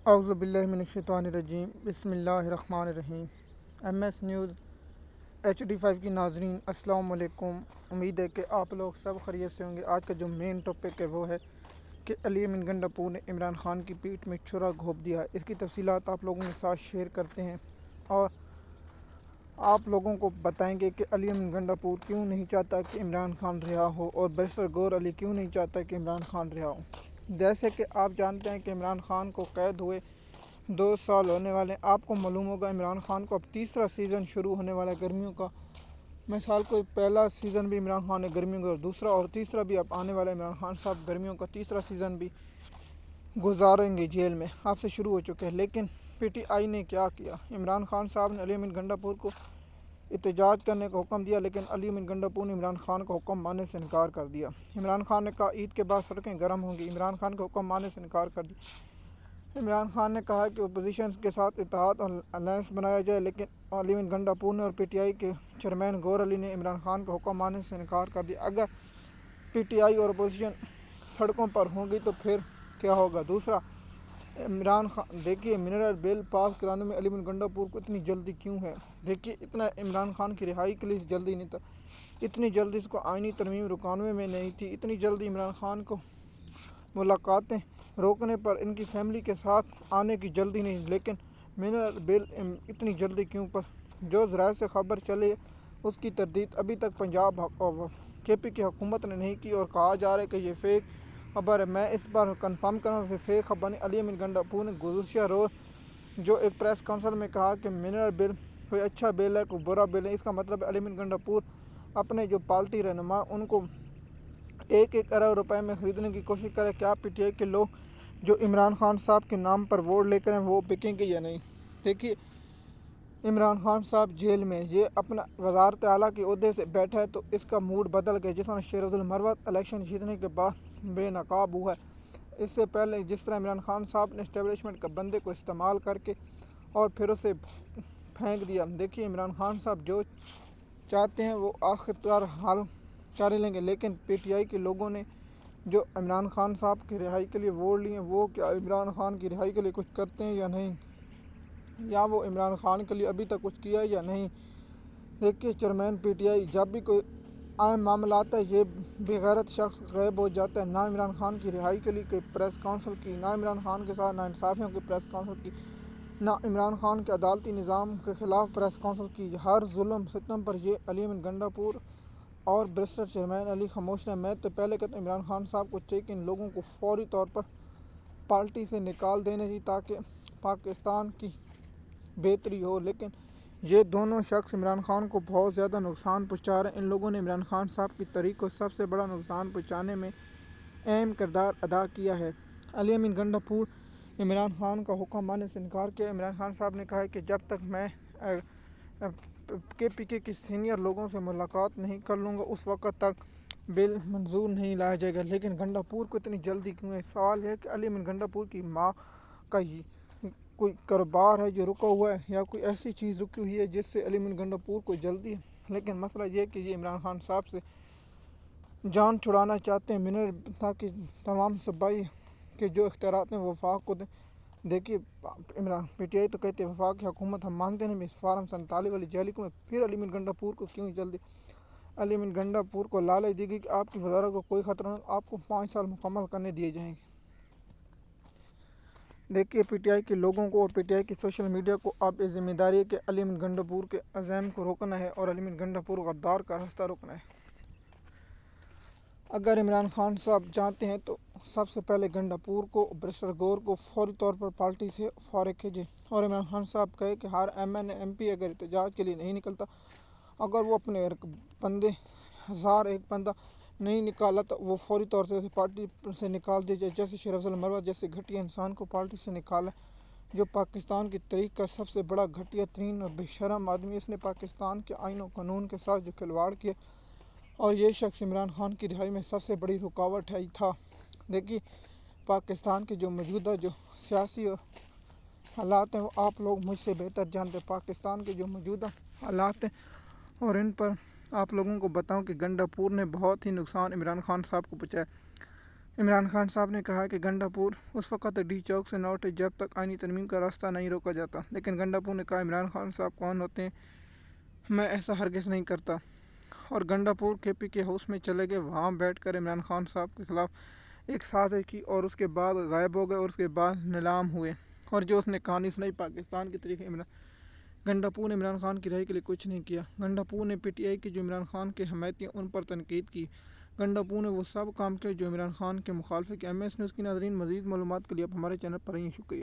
اعوذ باللہ من الشیطان الرجیم، بسم اللہ الرحمن الرحیم۔ ایم ایس نیوز HD5 کی ناظرین السلام علیکم۔ امید ہے کہ آپ لوگ سب خیریت سے ہوں گے۔ آج کا جو مین ٹاپک ہے وہ ہے کہ علی امین گنڈاپور نے عمران خان کی پیٹھ میں چھرا گھونپ دیا ہے۔ اس کی تفصیلات آپ لوگوں کے ساتھ شیئر کرتے ہیں اور آپ لوگوں کو بتائیں گے کہ علی امین گنڈاپور کیوں نہیں چاہتا کہ عمران خان رہا ہو، اور بیرسٹر گور علی کیوں نہیں چاہتا کہ عمران خان رہا ہو۔ جیسے کہ آپ جانتے ہیں کہ عمران خان کو قید ہوئے 2 سال ہونے والے ہیں۔ آپ کو معلوم ہوگا عمران خان کو اب تیسرا سیزن شروع ہونے والا ہے گرمیوں کا۔ مثال کو پہلا سیزن بھی عمران خان نے گرمیوں کا، اور دوسرا اور تیسرا بھی اب آنے والا ہے۔ عمران خان صاحب گرمیوں کا تیسرا سیزن بھی گزاریں گے جیل میں، آپ سے شروع ہو چکے ہیں۔ لیکن PTI نے کیا کیا؟ عمران خان صاحب نے علی امین گنڈاپور کو احتجاج کرنے کا حکم دیا، لیکن علی امین گنڈاپور نے عمران خان کا حکم ماننے سے انکار کر دیا۔ عمران خان نے کہا عید کے بعد سڑکیں گرم ہوں گی، عمران خان کا حکم ماننے سے انکار کر دیا۔ عمران خان نے کہا کہ اپوزیشن کے ساتھ اتحاد اور الائنس بنایا جائے، لیکن علی امین گنڈاپور نے اور PTI کے چیئرمین گور علی نے عمران خان کا حکم ماننے سے انکار کر دیا۔ اگر PTI اور اپوزیشن سڑکوں پر ہوں گی تو پھر کیا ہوگا؟ دوسرا، عمران خان دیکھیے منرل بل پاس کرانے میں علی امین گنڈاپور کو اتنی جلدی کیوں ہے؟ دیکھیے اتنا عمران خان کی رہائی کے لیے جلدی نہیں تھا، اتنی جلدی اس کو آئینی ترمیم رکانے میں نہیں تھی، اتنی جلدی عمران خان کو ملاقاتیں روکنے پر ان کی فیملی کے ساتھ آنے کی جلدی نہیں، لیکن منرل بل اتنی جلدی کیوں پر؟ جو ذرائع سے خبر چلے اس کی تردید ابھی تک پنجاب KP کی حکومت نے نہیں کی، اور کہا جا رہا ہے کہ یہ فیک خبر ہے۔ میں اس بار کنفرم کروں کہ فیک خبر نہیں۔ علی امین گنڈاپور نے گزشتہ روز جو ایک پریس کانفرنس میں کہا کہ منرل بل کوئی اچھا بل ہے، کوئی برا بل ہے، اس کا مطلب علی امین گنڈاپور اپنے جو پارٹی رہنما ان کو 1 ارب روپے میں خریدنے کی کوشش کرے۔ کیا PTI کے لوگ جو عمران خان صاحب کے نام پر ووٹ لے کر ہیں وہ بکیں گے یا نہیں؟ دیکھیے عمران خان صاحب جیل میں، یہ اپنا وزارت اعلیٰ کے عہدے سے بیٹھا ہے تو اس کا موڈ بدل گیا۔ جس طرح شیرز المروت الیکشن جیتنے کے بعد بے نقاب ہوا ہے، اس سے پہلے جس طرح عمران خان صاحب نے اسٹیبلشمنٹ کا بندے کو استعمال کر کے اور پھر اسے پھینک دیا۔ دیکھیے عمران خان صاحب جو چاہتے ہیں وہ آخرکار حل کر لیں گے، لیکن PTI کے لوگوں نے جو عمران خان صاحب کی رہائی کے لیے ووٹ لیے ہیں وہ کیا عمران خان کی رہائی کے لیے کچھ کرتے ہیں یا نہیں، یا وہ عمران خان کے لیے ابھی تک کچھ کیا یا نہیں؟ دیکھیے چیئرمین PTI جب بھی کوئی اہم معاملہ آتا ہے یہ بغیرت شخص غائب ہو جاتا ہے۔ نہ عمران خان کی رہائی کے لیے کوئی پریس کانفرنس کی، نہ عمران خان کے ساتھ ناانصافیوں کی پریس کانفرنس کی، نہ عمران خان کے عدالتی نظام کے خلاف پریس کانفرنس کی۔ ہر ظلم ستم پر یہ علی امین گنڈاپور اور بیرسٹر چیئرمین علی خاموش ہیں۔ میں تو پہلے کہتا ہوں عمران خان صاحب کو چاہیے کہ ان لوگوں کو فوری طور پر پارٹی سے نکال دینا چاہیے تاکہ پاکستان کی بہتری ہو، لیکن یہ دونوں شخص عمران خان کو بہت زیادہ نقصان پہنچا رہے ہیں۔ ان لوگوں نے عمران خان صاحب کی تحریک کو سب سے بڑا نقصان پہنچانے میں اہم کردار ادا کیا ہے۔ علی امین گنڈاپور عمران خان کا حکم ماننے سے انکار کیا۔ عمران خان صاحب نے کہا ہے کہ جب تک میں KPK کے سینئر لوگوں سے ملاقات نہیں کر لوں گا اس وقت تک بل منظور نہیں لایا جائے گا۔ لیکن گنڈاپور کو اتنی جلدی کیوں ہے؟ سوال ہے کہ علی امین گنڈاپور کی ماں کا کوئی کاروبار ہے جو رکا ہوا ہے، یا کوئی ایسی چیز رکی ہوئی ہے جس سے علی امین گنڈاپور کو جلدی ہے؟ لیکن مسئلہ یہ ہے کہ یہ عمران خان صاحب سے جان چھڑانا چاہتے ہیں تاکہ تمام صوبائی کے جو اختیارات ہیں وفاق کو دیں۔ دیکھیے PTI تو کہتے ہیں وفاق کی حکومت ہم مانتے نہیں، اس فارم 47 والی جعلی کو پھر علی امین گنڈاپور کو کیوں جلدی؟ علی امین گنڈاپور کو لالچ دی گئی کہ آپ کی وزارت کو کوئی خطرہ نہیں، آپ کو 5 سال مکمل کرنے دیے جائیں گے۔ دیکھیے PTI کے لوگوں کو اور PTI کی سوشل میڈیا کو اب یہ ذمہ داری ہے کہ علی امین گنڈاپور کے عزائم کو روکنا ہے اور علی امین گنڈاپور غدار کا راستہ روکنا ہے۔ اگر عمران خان صاحب چاہتے ہیں تو سب سے پہلے گنڈاپور کو، بیرسٹر گور کو فوری طور پر پارٹی سے فارغ کیجیے، اور عمران خان صاحب کہے کہ ہر MNA MP اگر احتجاج کے لیے نہیں نکلتا، اگر وہ اپنے بندے 1001 بندہ نہیں نکالا تو وہ فوری طور سے پارٹی سے نکال دیا جائے، جیسے شیرز المروت جیسے گھٹیا انسان کو پارٹی سے نکالا، جو پاکستان کی تاریخ کا سب سے بڑا گھٹیا ترین اور بے شرم آدمی، اس نے پاکستان کے آئین و قانون کے ساتھ جو کھلواڑ کیا، اور یہ شخص عمران خان کی رہائی میں سب سے بڑی رکاوٹ ہے تھا۔ دیکھیے پاکستان کے جو موجودہ جو سیاسی اور حالات ہیں وہ آپ لوگ مجھ سے بہتر جانتے ہیں۔ پاکستان کے جو موجودہ حالات ہیں اور ان پر آپ لوگوں کو بتاؤں کہ گنڈاپور نے بہت ہی نقصان عمران خان صاحب کو پہنچایا۔ عمران خان صاحب نے کہا کہ گنڈا پور اس وقت تک ڈی چوک سے نہ اٹھے جب تک آئینی ترمیم کا راستہ نہیں روکا جاتا، لیکن گنڈا پور نے کہا عمران خان صاحب کون ہوتے ہیں، میں ایسا ہرگز نہیں کرتا، اور گنڈا پور کے پی کے ہاؤس میں چلے گئے، وہاں بیٹھ کر عمران خان صاحب کے خلاف ایک سازش کی اور اس کے بعد غائب ہو گئے اور اس کے بعد نیلام ہوئے، اور جو اس نے کہانی سنائی پاکستان کے طریقے گنڈا پور نے عمران خان کی رہائی کے لیے کچھ نہیں کیا۔ گنڈا پور نے پی ٹی آئی کے جو عمران خان کے حمایتی ہیں ان پر تنقید کی۔ گنڈا پور نے وہ سب کام کیا جو عمران خان کے مخالف ہے۔ کہ ایم ایس نیوز کی ناظرین، مزید معلومات کے لیے آپ ہمارے چینل پر رہیے۔ شکریہ۔